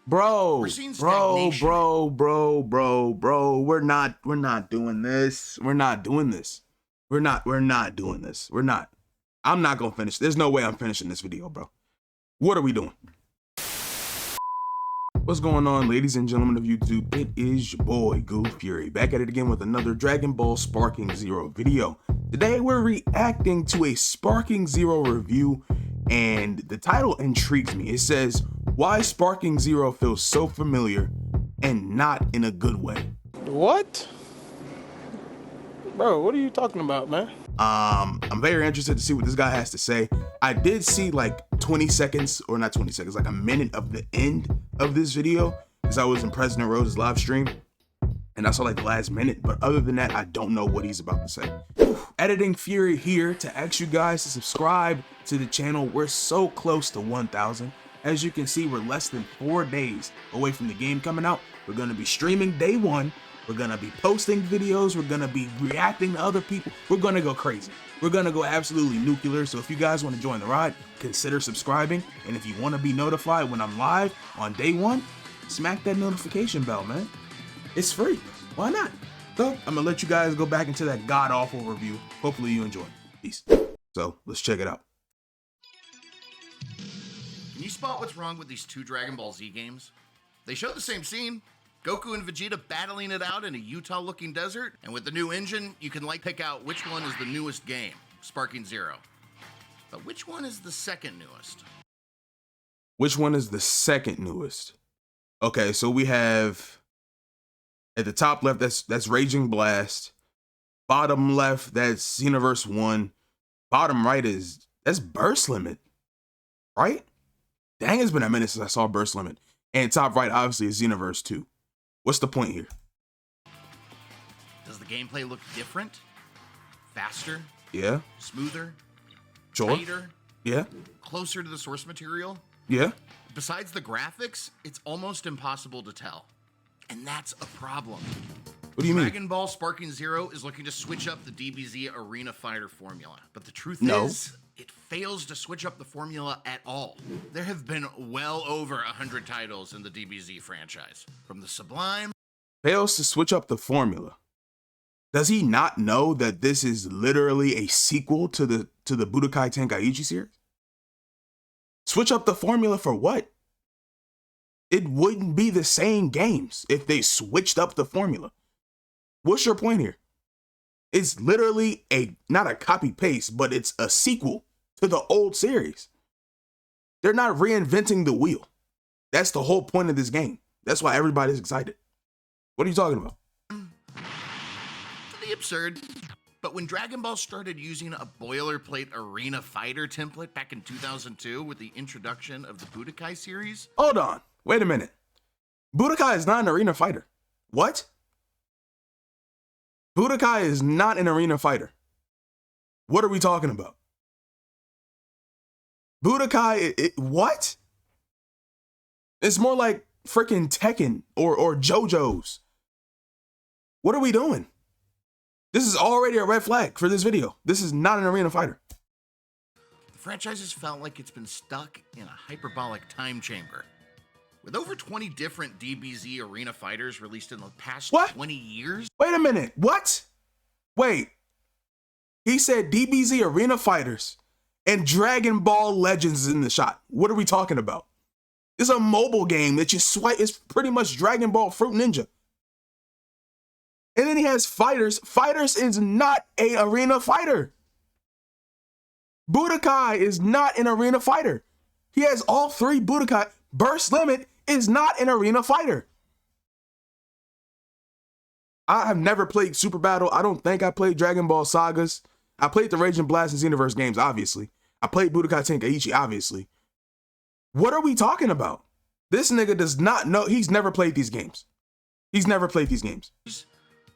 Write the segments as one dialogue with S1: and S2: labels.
S1: Bro,
S2: We're seeing stagnation.
S1: bro. We're not doing this. We're not doing this. We're not doing this. We're not. I'm not gonna finish. There's no way I'm finishing this video, bro. What are we doing? What's going on, ladies and gentlemen of YouTube? It is your boy, Goo-FuRY, back at it again with another Dragon Ball Sparking Zero video. Today, we're reacting to a Sparking Zero review, and the title intrigues me. It says, why Sparking Zero feels so familiar and not in a good way.
S3: What? Bro, what are you talking about, man?
S1: I'm very interested to see what this guy has to say. I did see like 20 seconds, or not 20 seconds, like a minute of the end of this video, because I was in President Rose's live stream, and I saw like the last minute, but other than that, I don't know what he's about to say. Editing Fury here to ask you guys to subscribe to the channel. We're so close to 1,000. As you can see, we're less than 4 days away from the game coming out. We're gonna be streaming day one. We're gonna be posting videos. We're gonna be reacting to other people. We're gonna go crazy. We're gonna go absolutely nuclear. So if you guys wanna join the ride, consider subscribing. And if you wanna be notified when I'm live on day one, smack that notification bell, man. It's free. Why not? So I'm gonna let you guys go back into that god-awful review. Hopefully you enjoy. Peace. So let's check it out.
S2: Can you spot what's wrong with these two Dragon Ball Z games? They show the same scene. Goku and Vegeta battling it out in a Utah-looking desert, and with the new engine, you can pick out which one is the newest game, Sparking Zero. But which one is the second newest?
S1: Which one is the second newest? Okay, so we have at the top left, that's Raging Blast. Bottom left, that's Universe 1. Bottom right that's Burst Limit, right? Dang, it's been a minute since I saw Burst Limit. And top right, obviously, is Universe 2. What's the point here?
S2: Does the gameplay look different? Faster?
S1: Yeah.
S2: Smoother?
S1: Sure.
S2: Tighter?
S1: Yeah.
S2: Closer to the source material?
S1: Yeah.
S2: Besides the graphics, it's almost impossible to tell. And that's a problem.
S1: What do you mean?
S2: Dragon Ball Sparking Zero is looking to switch up the DBZ Arena Fighter formula. But the truth is, it fails to switch up the formula at all. There have been well over 100 titles in the DBZ franchise. From the Sublime...
S1: Fails to switch up the formula. Does he not know that this is literally a sequel to the Budokai Tenkaichi series? Switch up the formula for what? It wouldn't be the same games if they switched up the formula. What's your point here? It's literally not a copy paste, but it's a sequel to the old series. They're not reinventing the wheel. That's the whole point of this game. That's why everybody's excited. What are you talking about?
S2: The absurd. But when Dragon Ball started using a boilerplate arena fighter template back in 2002 with the introduction of the Budokai series...
S1: Hold on. Wait a minute. Budokai is not an arena fighter. What? Budokai is not an arena fighter. What are we talking about? Budokai, what? It's more like freaking Tekken or JoJo's. What are we doing? This is already a red flag for this video. This is not an arena fighter.
S2: The franchise has felt like it's been stuck in a hyperbolic time chamber. With over 20 different DBZ arena fighters released in the past 20 years.
S1: Wait a minute, what? Wait. He said DBZ arena fighters and Dragon Ball Legends is in the shot. What are we talking about? It's a mobile game that you swipe. It's pretty much Dragon Ball Fruit Ninja. And then he has Fighters. Fighters is not an arena fighter. Budokai is not an arena fighter. He has all three Budokai. Burst Limit is not an arena fighter. I have never played Super Battle. I don't think I played Dragon Ball Sagas. I played the Raging Blast and Xenoverse games, obviously. I played Budokai Tenkaichi, obviously. What are we talking about? This nigga does not know. He's never played these games. He's never played these games.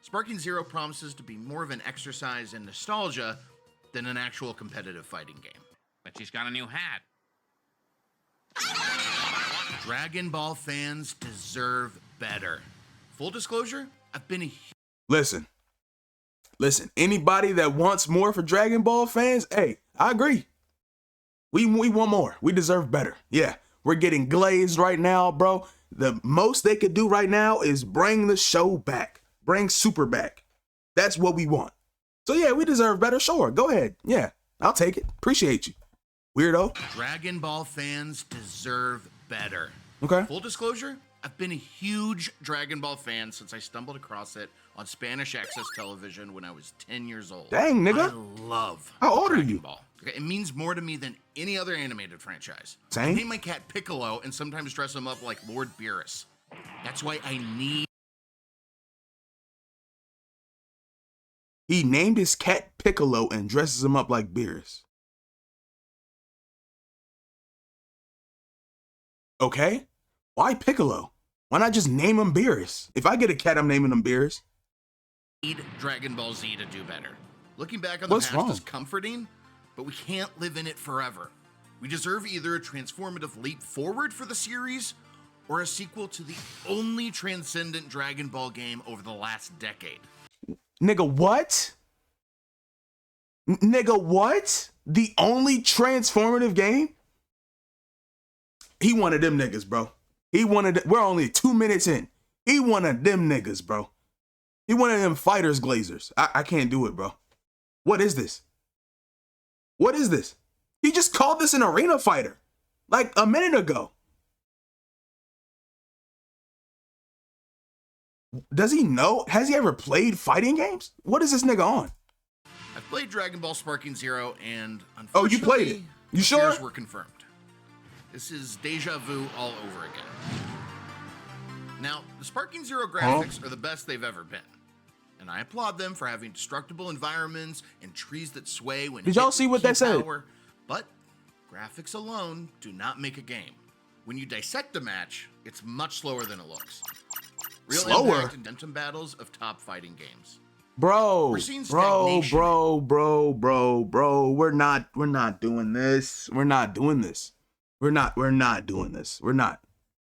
S2: Sparking Zero promises to be more of an exercise in nostalgia than an actual competitive fighting game.
S4: But she's got a new hat.
S2: Dragon Ball fans deserve better. Full disclosure, I've been a...
S1: Listen, anybody that wants more for Dragon Ball fans, hey, I agree. We want more. We deserve better. Yeah, we're getting glazed right now, bro. The most they could do right now is bring the show back. Bring Super back. That's what we want. So yeah, we deserve better. Sure, go ahead. Yeah, I'll take it. Appreciate you, weirdo.
S2: Dragon Ball fans deserve better.
S1: Okay.
S2: Full disclosure, I've been a huge Dragon Ball fan since I stumbled across it on Spanish Access Television when I was 10 years old.
S1: Dang, nigga.
S2: I love
S1: How old are
S2: Dragon
S1: you?
S2: Ball. Okay, it means more to me than any other animated franchise.
S1: Same.
S2: I name my cat Piccolo and sometimes dress him up like Lord Beerus. That's why I need...
S1: He named his cat Piccolo and dresses him up like Beerus. Okay. Why Piccolo? Why not just name him Beerus? If I get a cat, I'm naming him Beerus.
S2: Need Dragon Ball Z to do better. Looking back on the
S1: What's
S2: past
S1: wrong?
S2: is comforting, but we can't live in it forever. We deserve either a transformative leap forward for the series or a sequel to the only transcendent Dragon Ball game over the last decade.
S1: Nigga, what? Nigga, what? The only transformative game? He wanted them niggas, bro. He wanted, we're only 2 minutes in. He wanted them niggas, bro. He wanted them fighters glazers. I can't do it, bro. What is this? What is this? He just called this an arena fighter like a minute ago. Does he know? Has he ever played fighting games? What is this nigga on?
S2: I've played Dragon Ball Sparking Zero and
S1: Oh,
S2: unfortunately,
S1: you played it? You
S2: the
S1: sure?
S2: fears were confirmed. This is deja vu all over again. Now, the Sparking Zero graphics are the best they've ever been. And I applaud them for having destructible environments and trees that sway when
S1: Did y'all
S2: hit
S1: see
S2: with
S1: what
S2: key
S1: they said?
S2: power. But graphics alone do not make a game. When you dissect a match, it's much slower than it looks. Real
S1: Slower?
S2: impact and momentum battles of top fighting games.
S1: Bro,
S2: We're seeing
S1: bro,
S2: stagnation.
S1: we're not doing this. We're not doing this. We're not doing this. We're not.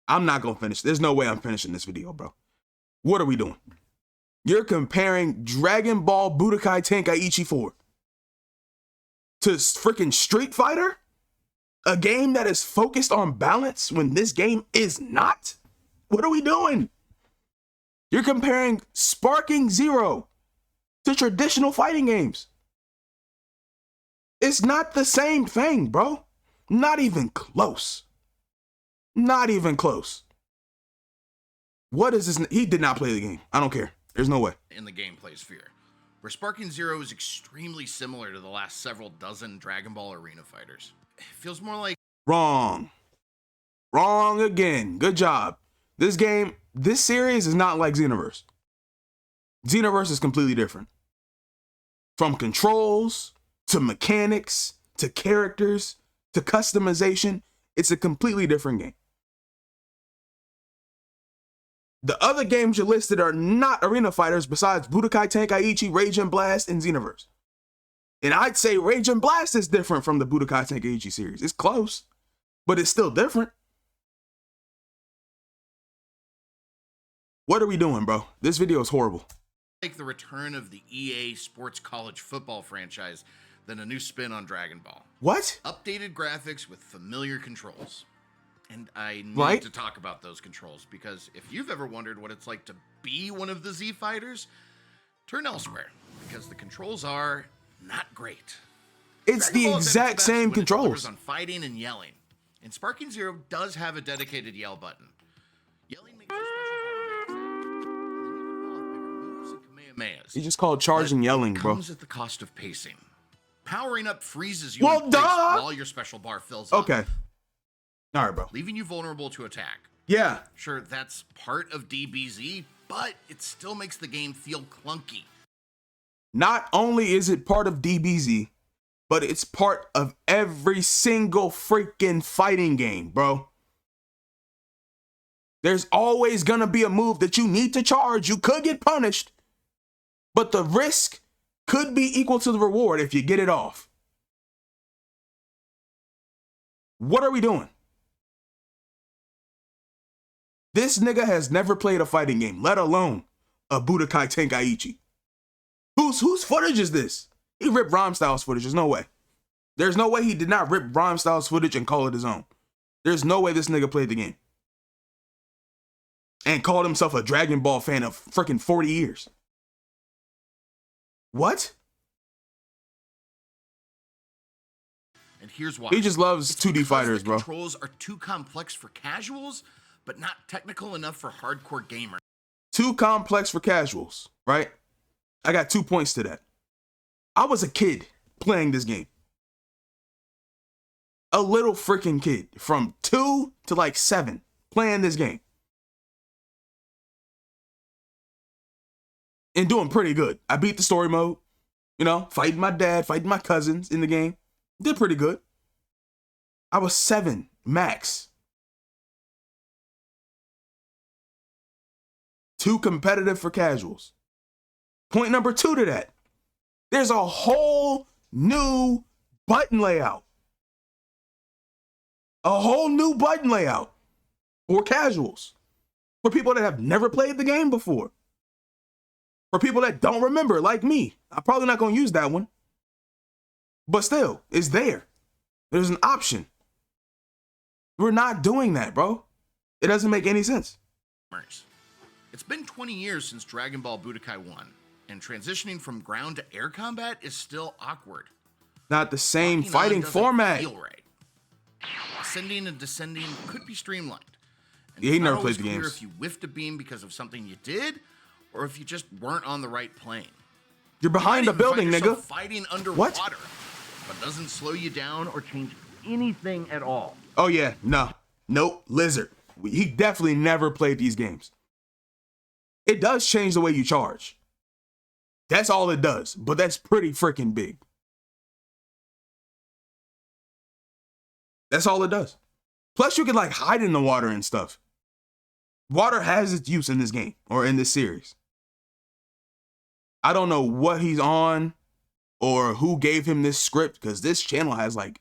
S1: I'm not gonna finish. There's no way I'm finishing this video, bro. What are we doing? You're comparing Dragon Ball Budokai Tenkaichi 4 to freaking Street Fighter? A game that is focused on balance when this game is not? What are we doing? You're comparing Sparking Zero to traditional fighting games. It's not the same thing, bro. Not even close. Not even close. What is this? He did not play the game. I don't care. There's no way.
S2: In the gameplay sphere, where Sparking Zero is extremely similar to the last several dozen Dragon Ball arena fighters. It feels more like
S1: Wrong. Wrong again. Good job. This game, this series is not like Xenoverse. Xenoverse is completely different. From controls, to mechanics, to characters, to customization, it's a completely different game. The other games you listed are not arena fighters besides Budokai Tenkaichi, Rage and Blast, and Xenoverse. And I'd say Rage and Blast is different from the Budokai Tenkaichi series. It's close, but it's still different. What are we doing, bro? This video is horrible.
S2: the return of the EA Sports College Football franchise than a new spin on Dragon Ball.
S1: What?
S2: Updated graphics with familiar controls. And I need
S1: Right?
S2: to talk about those controls because if you've ever wondered what it's like to be one of the Z fighters, turn elsewhere because the controls are not great.
S1: It's
S2: Dragon
S1: the
S2: Ball is at its
S1: exact
S2: best
S1: same
S2: when it delivers
S1: controls.
S2: on fighting and yelling. And Sparking Zero does have a dedicated yell button. Yelling makes you special moves and Kamehamehas.
S1: He just called charge and yelling,
S2: It
S1: bro.
S2: comes at the cost of pacing. Powering up freezes you
S1: Well,
S2: in place
S1: duh!
S2: while your special bar fills up,
S1: Okay. All right, bro.
S2: leaving you vulnerable to attack.
S1: Yeah.
S2: Sure, that's part of DBZ, but it still makes the game feel clunky.
S1: Not only is it part of DBZ, but it's part of every single freaking fighting game, bro. There's always gonna be a move that you need to charge. You could get punished, but the risk could be equal to the reward if you get it off. What are we doing? This nigga has never played a fighting game, let alone a Budokai Tenkaichi. Whose footage is this? He ripped Rhyme Styles footage. There's no way. There's no way he did not rip Rhyme Styles footage and call it his own. There's no way this nigga played the game. and called himself a Dragon Ball fan of freaking 40 years. What?
S2: And here's why.
S1: He just loves 2D fighters, bro.
S2: The controls are too complex for casuals, but not technical enough for hardcore gamers.
S1: Too complex for casuals, right? I got 2 points to that. I was a kid playing this game. A little freaking kid from 2 to like 7 playing this game. And doing pretty good. I beat the story mode, you know, fighting my dad, fighting my cousins in the game. Did pretty good. I was 7 max. Too competitive for casuals. Point number 2 to that. There's a whole new button layout. A whole new button layout for casuals. For people that have never played the game before. For people that don't remember, like me. I'm probably not going to use that one. But still, it's there. There's an option. We're not doing that, bro. It doesn't make any sense.
S2: It's been 20 years since Dragon Ball Budokai 1, and transitioning from ground to air combat is still awkward.
S1: Not the same
S2: Locking
S1: fighting
S2: on doesn't
S1: format.
S2: feel right. Ascending and descending could be streamlined. And
S1: Yeah, he
S2: it's
S1: never
S2: not
S1: played
S2: always
S1: the
S2: clear
S1: games.
S2: if you whiffed a beam because of something you did, or if you just weren't on the right plane.
S1: You're behind
S2: You
S1: a
S2: might even
S1: building,
S2: find
S1: nigga.
S2: yourself fighting underwater, but doesn't slow you down or change anything at all.
S1: Oh yeah, no. Nope, Lizard. He definitely never played these games. It does change the way you charge. That's all it does, but that's pretty freaking big. That's all it does. Plus you can like hide in the water and stuff. Water has its use in this game or in this series. I don't know what he's on or who gave him this script because this channel has like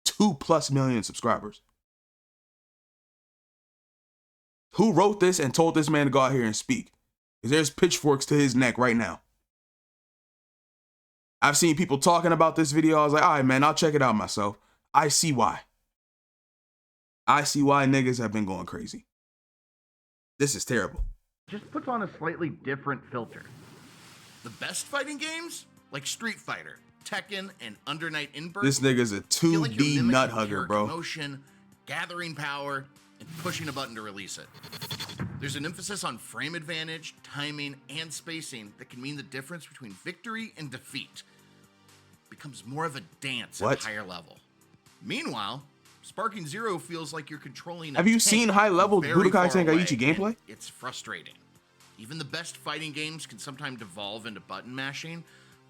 S1: 2+ million subscribers. Who wrote this and told this man to go out here and speak? Because there's pitchforks to his neck right now. I've seen people talking about this video. I was like, all right, man, I'll check it out myself. I see why. I see why niggas have been going crazy. This is terrible.
S2: Just puts on a slightly different filter. The best fighting games, like Street Fighter, Tekken, and Under Night In-Burst,
S1: This nigga's a
S2: feel like you're
S1: 2D
S2: mimicking
S1: nut hugger,
S2: character
S1: bro.
S2: motion, gathering power, and pushing a button to release it. There's an emphasis on frame advantage, timing, and spacing that can mean the difference between victory and defeat. It becomes more of a dance at a higher level. Meanwhile, Sparking Zero feels like you're controlling a
S1: Have you
S2: tank
S1: seen high-level
S2: very
S1: Budokai
S2: far away,
S1: Tenkaichi gameplay?
S2: and it's frustrating. Even the best fighting games can sometimes devolve into button mashing,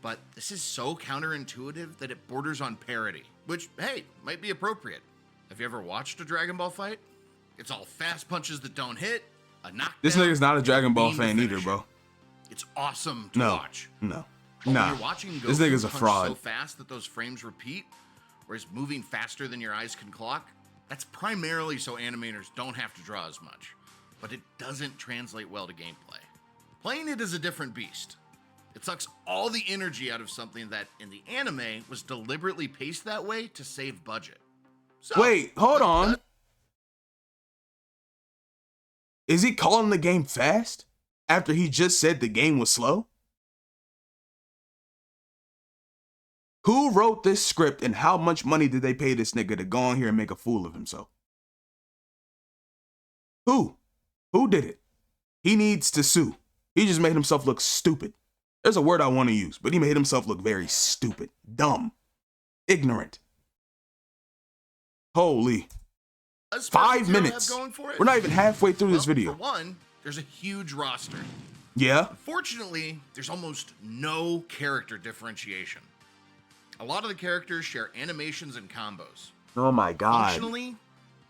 S2: but this is so counterintuitive that it borders on parody, which, hey, might be appropriate. Have you ever watched a Dragon Ball fight? It's all fast punches that don't hit, a knockdown.
S1: This nigga's not a
S2: and
S1: Dragon Ball
S2: beam to
S1: fan either,
S2: finish
S1: bro.
S2: it. It's awesome to
S1: No,
S2: watch.
S1: no,
S2: But
S1: nah.
S2: when you're watching
S1: This
S2: Goku
S1: nigga's a
S2: punch
S1: fraud.
S2: so fast that those frames repeat, or is moving faster than your eyes can clock, that's primarily so animators don't have to draw as much. But it doesn't translate well to gameplay. Playing it is a different beast. It sucks all the energy out of something that, in the anime, was deliberately paced that way to save budget. So,
S1: Wait, hold on. Is he calling the game fast after he just said the game was slow? Who wrote this script and how much money did they pay this nigga to go on here and make a fool of himself? Who? Who did it? He needs to sue. He just made himself look stupid. There's a word I want to use, but he made himself look very stupid, dumb, ignorant. Holy. 5 minutes. We're not even halfway through this video.
S2: For one, there's a huge roster.
S1: Yeah?
S2: Unfortunately, there's almost no character differentiation. A lot of the characters share animations and combos.
S1: Oh my God.
S2: Functionally,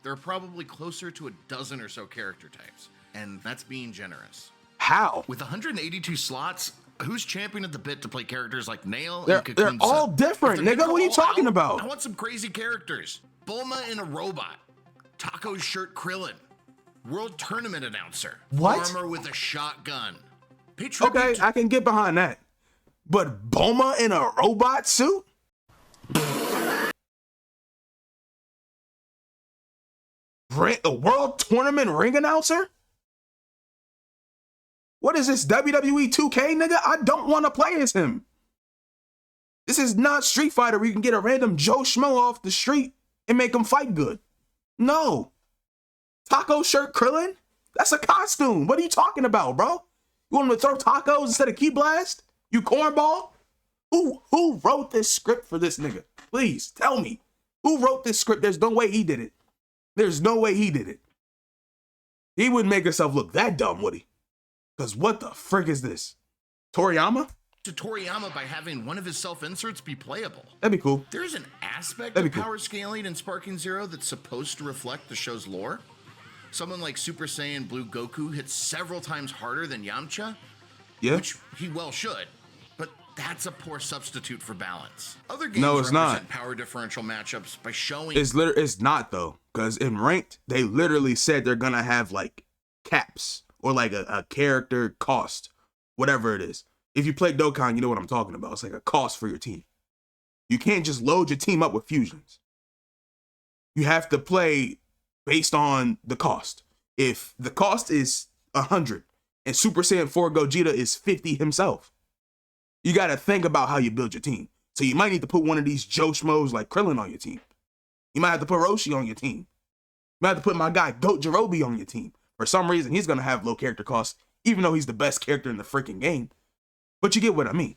S2: there are probably closer to a dozen or so character types, and that's being generous.
S1: How?
S2: With 182 slots, who's champing at the bit to play characters like Nail
S1: They're
S2: and Kakunsa?
S1: all different,
S2: If they're
S1: nigga.
S2: gonna
S1: What are you
S2: roll
S1: talking
S2: out,
S1: about?
S2: I want some crazy characters. Bulma in a robot. Taco's shirt Krillin. World tournament announcer.
S1: What?
S2: Farmer with a shotgun. Pay tribute
S1: Okay,
S2: to-
S1: I can get behind that. But Bulma in a robot suit? A world tournament ring announcer? What is this, WWE 2K, nigga? I don't want to play as him. This is not Street Fighter where you can get a random Joe Schmo off the street and make him fight good. No. Taco shirt Krillin? That's a costume. What are you talking about, bro? You want him to throw tacos instead of Key Blast? You cornball? Who wrote this script for this nigga? Please, tell me. Who wrote this script? There's no way he did it. There's no way he did it. He wouldn't make himself look that dumb, would he? Because what the frick is this? Toriyama?
S2: To Toriyama by having one of his self-inserts be playable.
S1: That'd be cool.
S2: There's an aspect
S1: That'd
S2: of
S1: be cool.
S2: power scaling in Sparking Zero that's supposed to reflect the show's lore. Someone like Super Saiyan Blue Goku hits several times harder than Yamcha,
S1: Yeah.
S2: which he well should, but that's a poor substitute for balance. Other games
S1: No, it's
S2: represent
S1: not.
S2: power differential matchups by showing
S1: It's not though, because in ranked they literally said they're gonna have like caps or like a character cost, whatever it is. If you play Dokkan, you know what I'm talking about. It's like a cost for your team. You can't just load your team up with fusions. You have to play based on the cost. If the cost is 100 and Super Saiyan 4 Gogeta is 50 himself, you got to think about how you build your team. So you might need to put one of these Joe Schmoes like Krillin on your team. You might have to put Roshi on your team. You might have to put my guy Goat Jirobe on your team. For some reason, he's going to have low character costs, even though he's the best character in the freaking game. But you get what I mean.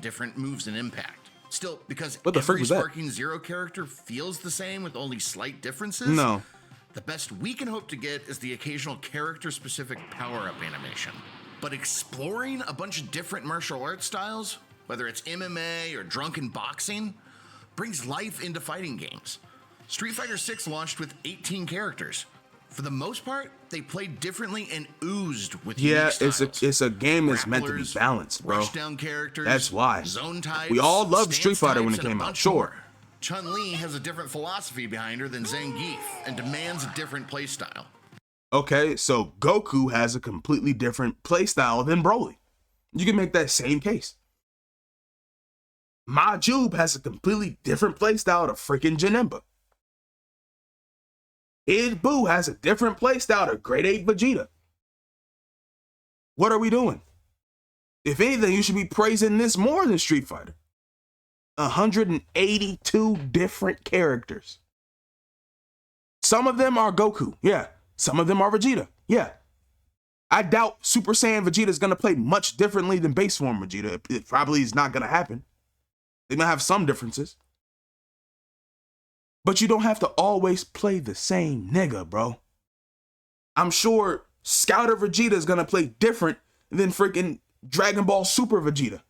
S2: different moves and impact. Still, because
S1: What the frick
S2: every
S1: was that?
S2: Sparking Zero character feels the same with only slight differences,
S1: No.
S2: the best we can hope to get is the occasional character-specific power-up animation. But exploring a bunch of different martial arts styles, whether it's MMA or drunken boxing, brings life into fighting games. Street Fighter VI launched with 18 characters. For the most part, they played differently and oozed with
S1: Yeah,
S2: unique styles.
S1: it's a game that's meant to be
S2: Grapplers,
S1: balanced, bro.
S2: rushdown characters,
S1: That's why.
S2: zone types,
S1: We all loved
S2: stance
S1: Street Fighter when
S2: types,
S1: it
S2: and a
S1: came out,
S2: bunch
S1: sure.
S2: more. Chun-Li has a different philosophy behind her than Zangief and demands a different playstyle.
S1: Okay, so Goku has a completely different playstyle than Broly. You can make that same case. Majub has a completely different playstyle to freaking Janemba. Id Boo has a different playstyle to Grade 8 Vegeta. What are we doing? If anything, you should be praising this more than Street Fighter. 182 different characters. Some of them are Goku, yeah. Some of them are Vegeta, yeah. I doubt Super Saiyan Vegeta is going to play much differently than base form Vegeta. It probably is not going to happen. They might have some differences. But you don't have to always play the same nigga, bro. I'm sure Scouter Vegeta is going to play different than freaking Dragon Ball Super Vegeta.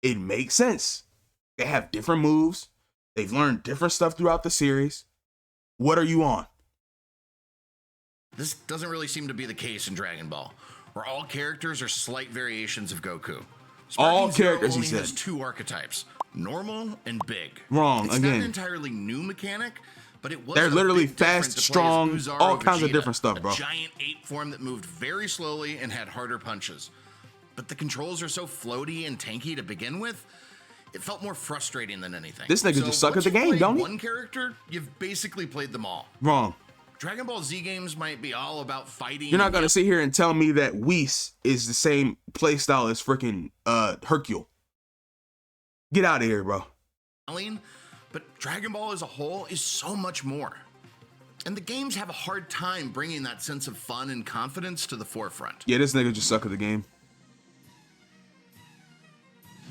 S1: It makes sense. They have different moves. They've learned different stuff throughout the series. What are you on?
S2: This doesn't really seem to be the case in Dragon Ball, where all characters are slight variations of Goku.
S1: All
S2: Sparking Zero
S1: characters, he
S2: only
S1: said.
S2: has two archetypes, normal and big.
S1: Wrong,
S2: It's
S1: again.
S2: not an entirely new mechanic, but it was
S1: They're
S2: a
S1: literally
S2: big difference
S1: fast,
S2: to play as
S1: strong,
S2: Oozaru
S1: all kinds of
S2: Vegeta,
S1: different stuff, bro.
S2: A giant ape form that moved very slowly and had harder punches. But the controls are so floaty and tanky to begin with, it felt more frustrating than anything.
S1: This nigga just suck
S2: once
S1: at the
S2: you've
S1: game,
S2: played
S1: don't he?
S2: one character, you've basically played them all.
S1: Wrong.
S2: Dragon Ball Z games might be all about fighting.
S1: You're not going to sit here and tell me that Whis is the same playstyle as freaking Hercule. Get out of here, bro.
S2: But Dragon Ball as a whole is so much more. And the games have a hard time bringing that sense of fun and confidence to the forefront.
S1: Yeah, this nigga just suck at the game.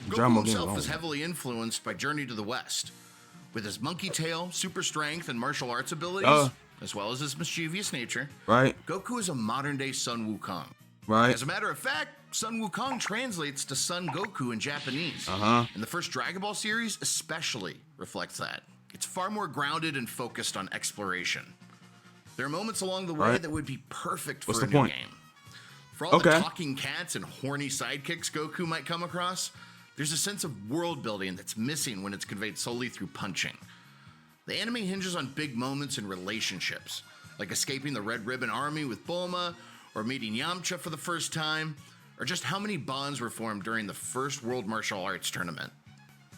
S2: Goku himself is heavily influenced by Journey to the West. With his monkey tail, super strength, and martial arts abilities, as well as his mischievous nature,
S1: Right,
S2: Goku is a modern-day Sun Wukong.
S1: right.
S2: As a matter of fact, Sun Wukong translates to Sun Goku in Japanese. And the first Dragon Ball series especially reflects that. It's far more grounded and focused on exploration. There are moments along the way
S1: Right.
S2: that would be perfect for
S1: What's
S2: a
S1: the
S2: new
S1: point?
S2: game. For all the
S1: Okay.
S2: talking cats and horny sidekicks Goku might come across, there's a sense of world building that's missing when it's conveyed solely through punching. The anime hinges on big moments and relationships, like escaping the Red Ribbon Army with Bulma, or meeting Yamcha for the first time, or just how many bonds were formed during the first World Martial Arts Tournament.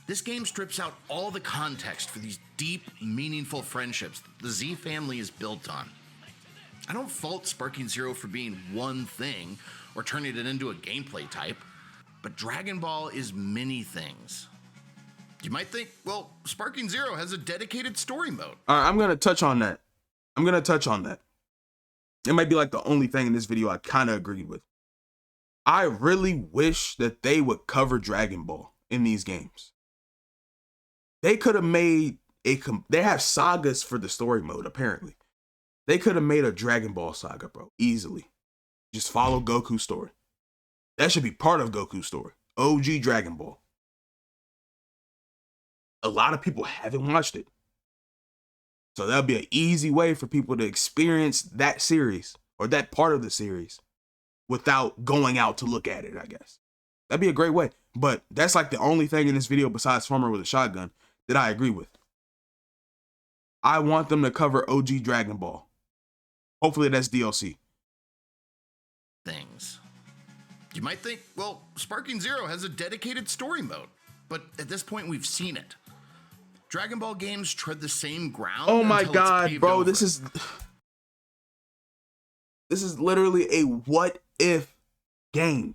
S2: This game strips out all the context for these deep, meaningful friendships that the Z family is built on. I don't fault Sparking Zero for being one thing or turning it into a gameplay type, but Dragon Ball is many things. You might think, well, Sparking Zero has a dedicated story mode.
S1: All right, I'm going to touch on that. It might be like the only thing in this video I kind of agreed with. I really wish that they would cover Dragon Ball in these games. They could have made they have sagas for the story mode, apparently. They could have made a Dragon Ball saga, bro, easily. Just follow Goku's story. That should be part of Goku's story. OG Dragon Ball. A lot of people haven't watched it. So that'll be an easy way for people to experience that series or that part of the series without going out to look at it, I guess. That'd be a great way. But that's like the only thing in this video besides Farmer with a shotgun that I agree with. I want them to cover OG Dragon Ball. Hopefully that's DLC.
S2: Things. You might think, well, Sparking Zero has a dedicated story mode, but at this point we've seen it. Dragon Ball games tread the same ground.
S1: Oh my
S2: until it's
S1: God,
S2: paved
S1: bro,
S2: over.
S1: this is literally a what if game.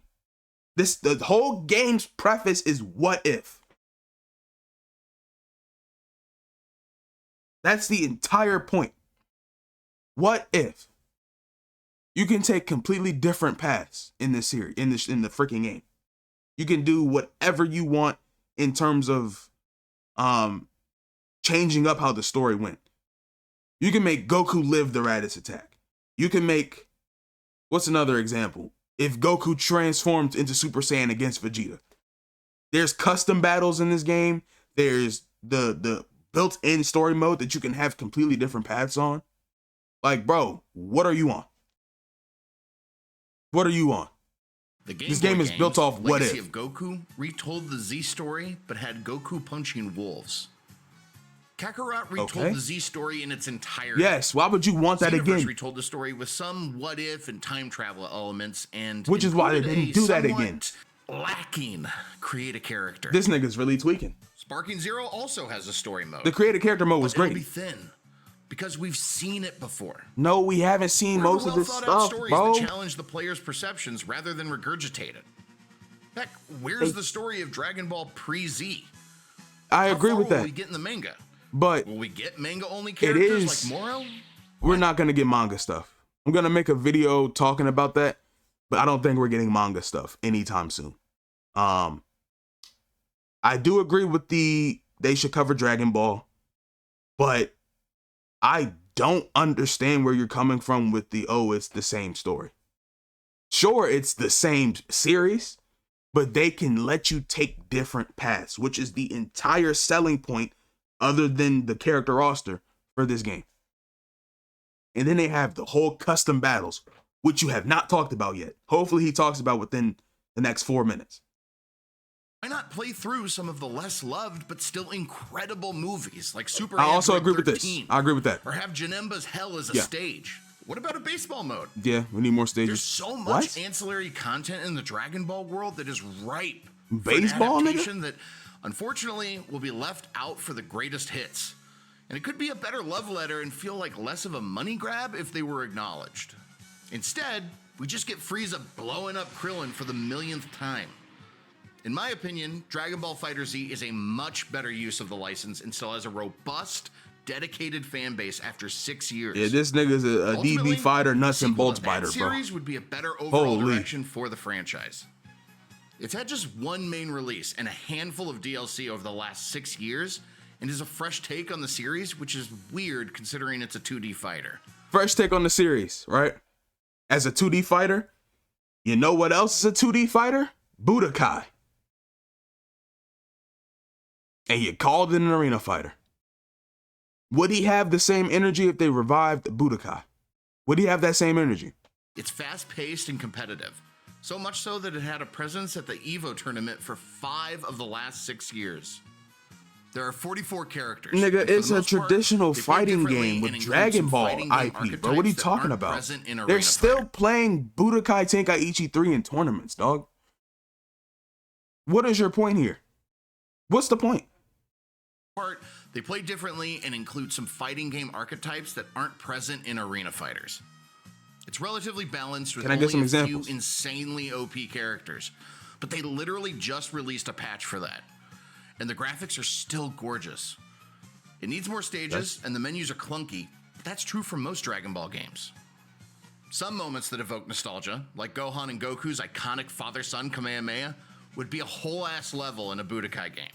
S1: The whole game's preface is what if. That's the entire point. What if you can take completely different paths in this series, in the freaking game? You can do whatever you want in terms of changing up how the story went. You can make Goku live the Raditz attack. You can make, what's another example? If Goku transformed into Super Saiyan against Vegeta. There's custom battles in this game. There's the built-in story mode that you can have completely different paths on. Like, bro, what are you on? What are you on? This game is built off what if.
S2: Legacy of Goku retold the Z story, but had Goku punching wolves. Kakarot retold the Z story in its entirety.
S1: Yes, why would you want that
S2: Xenoverse
S1: again?
S2: retold the story with some what if and time travel elements, and
S1: which is why they didn't do that again.
S2: Lacking create a character.
S1: This nigga's really tweaking.
S2: Sparking Zero also has a story mode.
S1: The create a character mode was
S2: but it'll
S1: great.
S2: be thin because we've seen it before.
S1: No, we haven't seen most of this stuff,
S2: stories
S1: bro.
S2: that challenge the player's perceptions rather than regurgitate it. Heck, where's the story of Dragon Ball pre-Z?
S1: I agree with
S2: Will
S1: that.
S2: we get in the manga?
S1: But
S2: will we get manga-only characters like Moro?
S1: We're not gonna get manga stuff. I'm gonna make a video talking about that, but I don't think we're getting manga stuff anytime soon. I do agree with they should cover Dragon Ball, but I don't understand where you're coming from with it's the same story. Sure, it's the same series, but they can let you take different paths, which is the entire selling point other than the character roster for this game. And then they have the whole custom battles, which you have not talked about yet. Hopefully he talks about within the next 4 minutes.
S2: Why not play through some of the less loved but still incredible movies like Super
S1: I also
S2: Android
S1: agree with
S2: 13,
S1: this. I agree with that.
S2: Or have Janemba's Hell as a stage. What about a baseball mode?
S1: Yeah, we need more stages.
S2: There's so much ancillary content in the Dragon Ball world that is ripe
S1: baseball,
S2: for an adaptation that unfortunately will be left out for the greatest hits. And it could be a better love letter and feel like less of a money grab if they were acknowledged. Instead, we just get Frieza blowing up Krillin for the millionth time. In my opinion, Dragon Ball FighterZ is a much better use of the license and still has a robust, dedicated fan base after 6 years.
S1: Yeah, this nigga's a DB fighter, nuts and bolts biter, bro.
S2: Series would be a better overall direction for the franchise. It's had just one main release and a handful of DLC over the last 6 years, and is a fresh take on the series, which is weird considering it's a 2D fighter.
S1: Fresh take on the series, right? As a 2D fighter, you know what else is a 2D fighter? Budokai. And you called it an arena fighter. Would he have the same energy if they revived Budokai? Would he have that same energy?
S2: It's fast-paced and competitive. So much so that it had a presence at the EVO tournament for 5 of the last 6 years. There are 44 characters.
S1: Nigga, it's a traditional fighting game with Dragon Ball IP, bro. What are you talking about? They're still playing Budokai Tenkaichi 3 in tournaments, dog. What is your point here? What's the point?
S2: They play differently and include some fighting game archetypes that aren't present in arena fighters. It's relatively balanced with
S1: Can I get some
S2: only a
S1: examples?
S2: few insanely OP characters, but they literally just released a patch for that. And the graphics are still gorgeous. It needs more stages, and the menus are clunky, but that's true for most Dragon Ball games. Some moments that evoke nostalgia, like Gohan and Goku's iconic father-son Kamehameha, would be a whole-ass level in a Budokai game.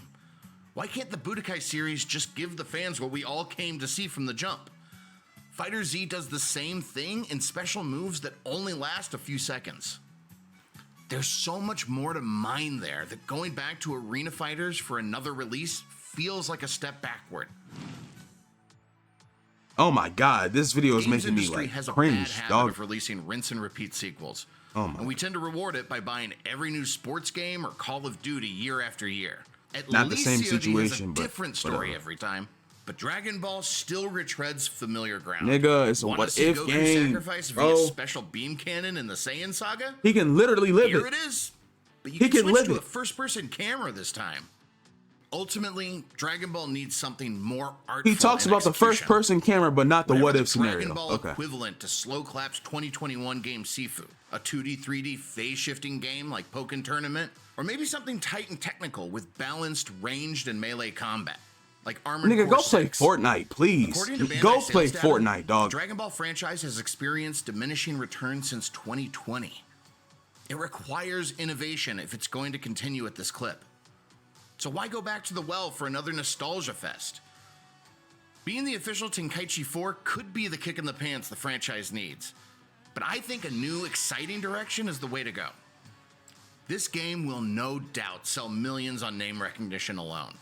S2: Why can't the Budokai series just give the fans what we all came to see from the jump? Fighter Z does the same thing in special moves that only last a few seconds. There's so much more to mine there that going back to Arena Fighters for another release feels like a step backward.
S1: Oh my god, this video is
S2: Games
S1: making me
S2: industry
S1: like
S2: has a
S1: cringe,
S2: bad habit
S1: dog.
S2: of releasing rinse and repeat sequels.
S1: Oh my.
S2: And we tend to reward it by buying every new sports game or Call of Duty year after year. At
S1: Not the
S2: least
S1: same
S2: COD
S1: situation,
S2: has a
S1: but
S2: different story
S1: whatever.
S2: every time. But Dragon Ball still retreads familiar ground.
S1: Nigga, it's a
S2: Wanna
S1: what
S2: see
S1: if
S2: Goku
S1: game,
S2: sacrifice
S1: bro.
S2: via special beam cannon in the Saiyan saga?
S1: He can literally live
S2: Here
S1: it.
S2: it is. But you
S1: He
S2: can
S1: can
S2: switch
S1: live
S2: to
S1: it.
S2: a first-person camera this time. Ultimately, Dragon Ball needs something more artful.
S1: He talks
S2: in
S1: about the
S2: execution.
S1: first-person camera, but not the
S2: Whatever
S1: what-if
S2: the
S1: scenario.
S2: Dragon Ball
S1: Okay.
S2: equivalent to Slow Clap's 2021 game Sifu, a 2D, 3D phase-shifting game like Pokken Tournament, or maybe something tight and technical with balanced, ranged, and melee combat, like Armored
S1: Nigga,
S2: Core
S1: go play
S2: 6.
S1: Fortnite, please.
S2: According to Bandai
S1: Go
S2: sales
S1: play
S2: data,
S1: Fortnite, dog.
S2: The Dragon Ball franchise has experienced diminishing returns since 2020. It requires innovation if it's going to continue at this clip. So why go back to the well for another nostalgia fest? Being the official Tenkaichi 4 could be the kick in the pants the franchise needs, but I think a new, exciting direction is the way to go. This game will no doubt sell millions on name recognition alone,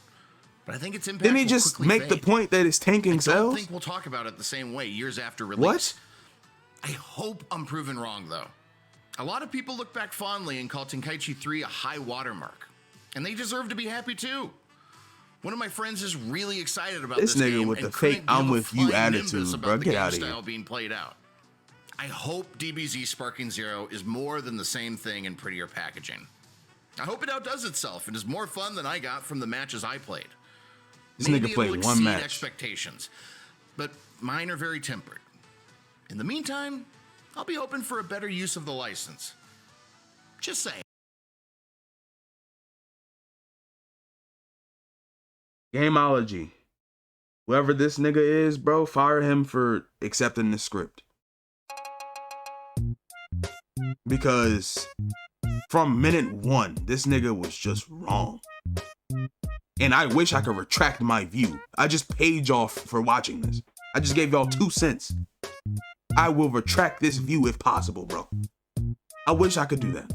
S2: but I think its impact
S1: Didn't he
S2: will
S1: just
S2: quickly
S1: make the
S2: fade.
S1: point that it's tanking
S2: I don't
S1: sales?
S2: think we'll talk about it the same way years after release.
S1: What?
S2: I hope I'm proven wrong, though. A lot of people look back fondly and call Tenkaichi 3 a high watermark, and they deserve to be happy too. One of my friends is really excited about
S1: This
S2: this
S1: nigga
S2: game
S1: with
S2: and
S1: the fake
S2: couldn't
S1: I'm
S2: give a
S1: with you
S2: flying
S1: attitude,
S2: nimbus
S1: bro.
S2: about the
S1: Get
S2: game
S1: outta here.
S2: style being played out. I hope DBZ Sparking Zero is more than the same thing in prettier packaging. I hope it outdoes itself and is more fun than I got from the matches I played.
S1: This
S2: Maybe
S1: nigga played
S2: it'll
S1: one
S2: exceed
S1: match.
S2: expectations, but mine are very tempered. In the meantime, I'll be hoping for a better use of the license. Just saying.
S1: Gameology. Whoever this nigga is, bro, fire him for accepting the script. Because from minute one, this nigga was just wrong. And I wish I could retract my view. I just paid y'all for watching this. I just gave y'all 2 cents. I will retract this view if possible, bro. I wish I could do that.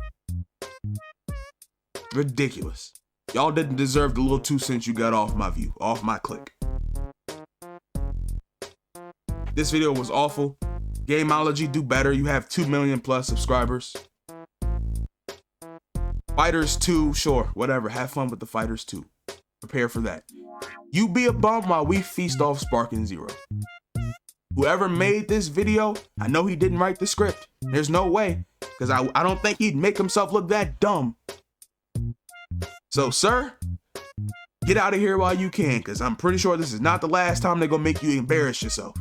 S1: Ridiculous. Y'all didn't deserve the little 2 cents you got off my view, off my click. This video was awful. Gameology, do better. You have 2 million plus subscribers. Fighters 2, sure, whatever. Have fun with the Fighters 2. Prepare for that. You be a bum while we feast off Sparking Zero. Whoever made this video, I know he didn't write the script. There's no way, because I don't think he'd make himself look that dumb. So, sir, get out of here while you can, because I'm pretty sure this is not the last time they're going to make you embarrass yourself.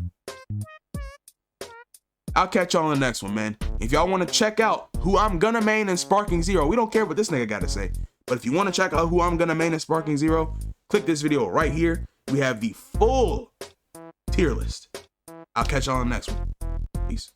S1: I'll catch y'all on the next one, man. If y'all want to check out who I'm gonna main in Sparking Zero, we don't care what this nigga got to say. But if you want to check out who I'm gonna main in Sparking Zero, click this video right here. We have the full tier list. I'll catch y'all on the next one. Peace.